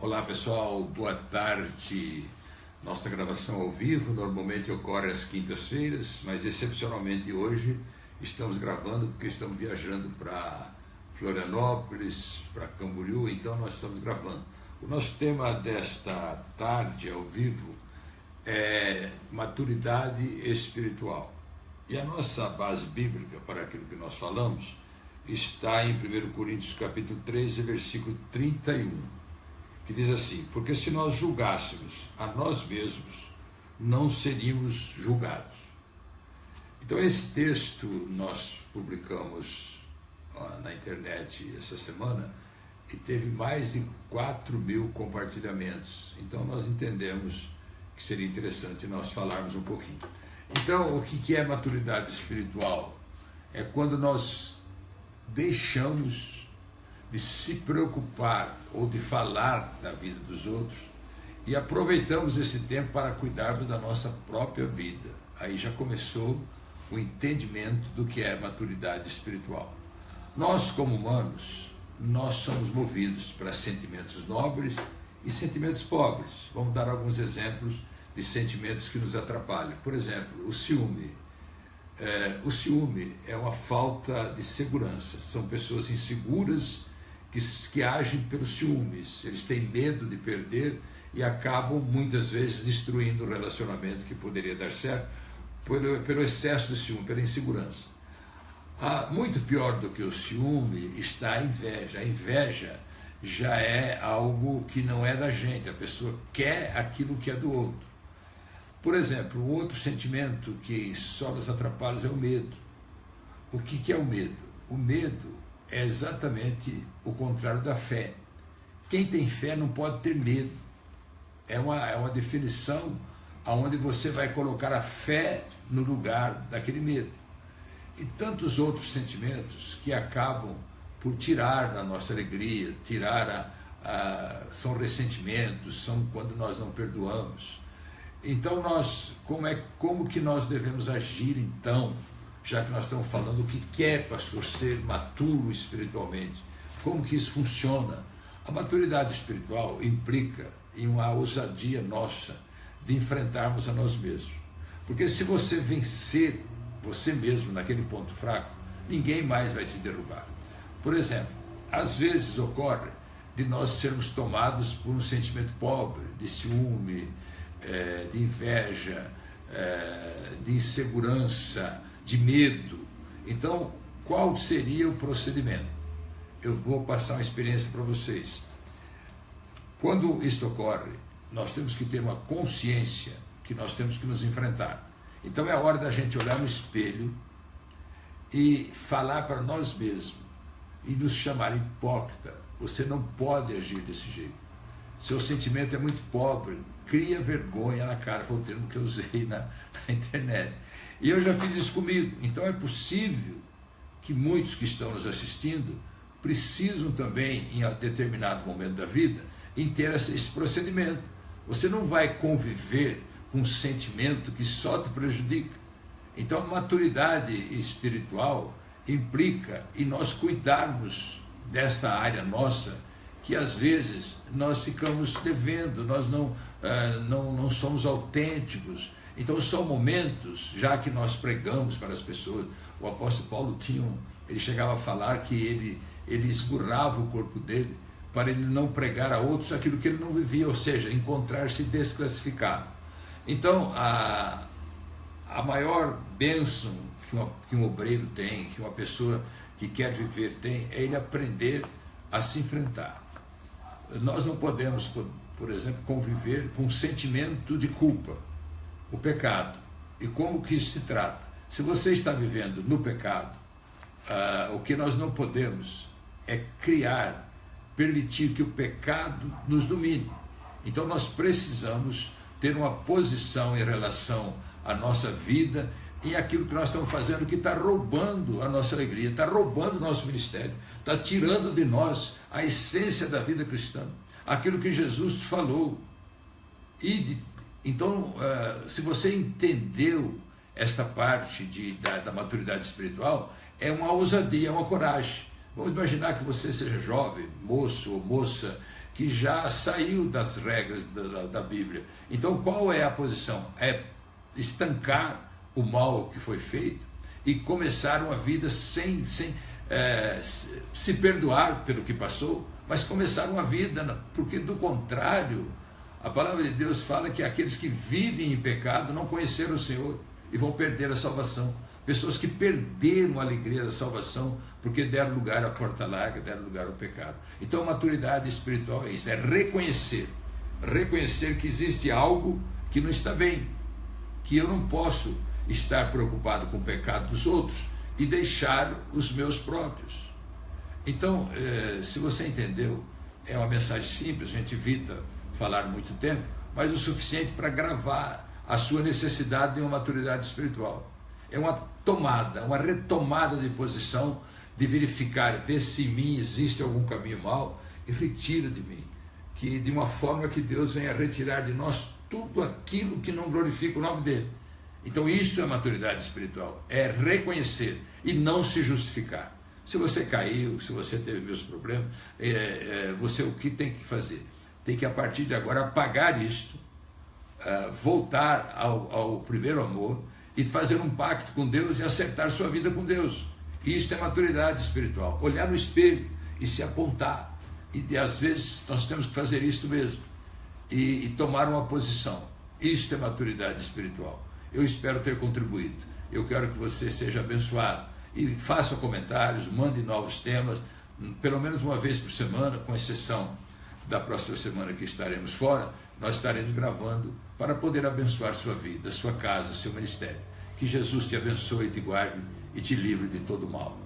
Olá pessoal, boa tarde. Nossa gravação ao vivo normalmente ocorre às quintas-feiras, mas excepcionalmente hoje estamos gravando porque estamos viajando para Florianópolis, para Camboriú, então nós estamos gravando. O nosso tema desta tarde ao vivo é maturidade espiritual. E a nossa base bíblica para aquilo que nós falamos está em 1 Coríntios capítulo 13, versículo 31. Que diz assim: porque se nós julgássemos a nós mesmos, não seríamos julgados. Então esse texto nós publicamos na internet essa semana e teve mais de 4.000 compartilhamentos. Então nós entendemos que seria interessante nós falarmos um pouquinho. Então o que é maturidade espiritual? É quando nós deixamos de se preocupar ou de falar da vida dos outros e aproveitamos esse tempo para cuidarmos da nossa própria vida. Aí já começou o entendimento do que é maturidade espiritual. Nós, como humanos, nós somos movidos para sentimentos nobres e sentimentos pobres. Vamos dar alguns exemplos de sentimentos que nos atrapalham. Por exemplo, o ciúme. O ciúme é uma falta de segurança. São pessoas inseguras que agem pelos ciúmes. Eles têm medo de perder e acabam muitas vezes destruindo o relacionamento que poderia dar certo pelo excesso de ciúme, pela insegurança. Muito pior do que o ciúme está a inveja. A inveja já é algo que não é da gente, a pessoa quer aquilo que é do outro. Por exemplo, um outro sentimento que só nos atrapalha é o medo. O que é o medo? O medo é exatamente o contrário da fé. Quem tem fé não pode ter medo. É uma definição onde você vai colocar a fé no lugar daquele medo. E tantos outros sentimentos que acabam por tirar da nossa alegria, são ressentimentos, são quando nós não perdoamos. Então como que nós devemos agir então? Já que nós estamos falando o que é, pastor, ser maturo espiritualmente, como que isso funciona? A maturidade espiritual implica em uma ousadia nossa de enfrentarmos a nós mesmos. Porque se você vencer você mesmo naquele ponto fraco, ninguém mais vai te derrubar. Por exemplo, às vezes ocorre de nós sermos tomados por um sentimento pobre, de ciúme, de inveja, de insegurança, de medo. Então, qual seria o procedimento? Eu vou passar uma experiência para vocês. Quando isto ocorre, nós temos que ter uma consciência que nós temos que nos enfrentar. Então é a hora da gente olhar no espelho e falar para nós mesmos e nos chamar hipócrita. Você não pode agir desse jeito. Seu sentimento é muito pobre, cria vergonha na cara, foi o termo que eu usei na internet. E eu já fiz isso comigo. Então é possível que muitos que estão nos assistindo precisam também, em determinado momento da vida, em ter esse procedimento. Você não vai conviver com um sentimento que só te prejudica. Então a maturidade espiritual implica em nós cuidarmos dessa área nossa, que às vezes nós ficamos devendo, nós não somos autênticos. Então são momentos, já que nós pregamos para as pessoas, o apóstolo Paulo ele chegava a falar que ele esburrava o corpo dele para ele não pregar a outros aquilo que ele não vivia, ou seja, encontrar-se desclassificado. Então a maior bênção que um obreiro tem, que uma pessoa que quer viver tem, é ele aprender a se enfrentar. Nós não podemos, por exemplo, conviver com um sentimento de culpa, o pecado. E como que isso se trata? Se você está vivendo no pecado, o que nós não podemos é permitir que o pecado nos domine. Então nós precisamos ter uma posição em relação à nossa vida e aquilo que nós estamos fazendo que está roubando a nossa alegria, está roubando o nosso ministério, está tirando de nós a essência da vida cristã, aquilo que Jesus falou. Então, se você entendeu esta parte da maturidade espiritual, é uma ousadia, é uma coragem. Vamos imaginar que você seja jovem, moço ou moça, que já saiu das regras da Bíblia. Então, qual é a posição? É estancar o mal que foi feito e começar uma vida sem se perdoar pelo que passou, mas começar uma vida, porque do contrário, a palavra de Deus fala que aqueles que vivem em pecado não conheceram o Senhor e vão perder a salvação. Pessoas que perderam a alegria da salvação porque deram lugar à porta larga, deram lugar ao pecado. Então, maturidade espiritual é isso, é reconhecer que existe algo que não está bem, que eu não posso estar preocupado com o pecado dos outros e deixar os meus próprios. Então, se você entendeu, é uma mensagem simples, a gente evita falar muito tempo, mas o suficiente para gravar a sua necessidade de uma maturidade espiritual. É uma tomada, uma retomada de posição, de verificar, ver se em mim existe algum caminho mau e retira de mim, que de uma forma que Deus venha retirar de nós tudo aquilo que não glorifica o nome dele. Então isso é maturidade espiritual, é reconhecer e não se justificar. Se você caiu, se você teve meus problemas, você o que tem que fazer? Tem que a partir de agora apagar isto, voltar ao primeiro amor e fazer um pacto com Deus e acertar sua vida com Deus. Isto é maturidade espiritual, olhar no espelho e se apontar. E às vezes nós temos que fazer isto mesmo e tomar uma posição. Isto é maturidade espiritual. Eu espero ter contribuído. Eu quero que você seja abençoado. E faça comentários, mande novos temas, pelo menos uma vez por semana, com exceção da próxima semana que estaremos fora, nós estaremos gravando para poder abençoar sua vida, sua casa, seu ministério. Que Jesus te abençoe, te guarde e te livre de todo mal.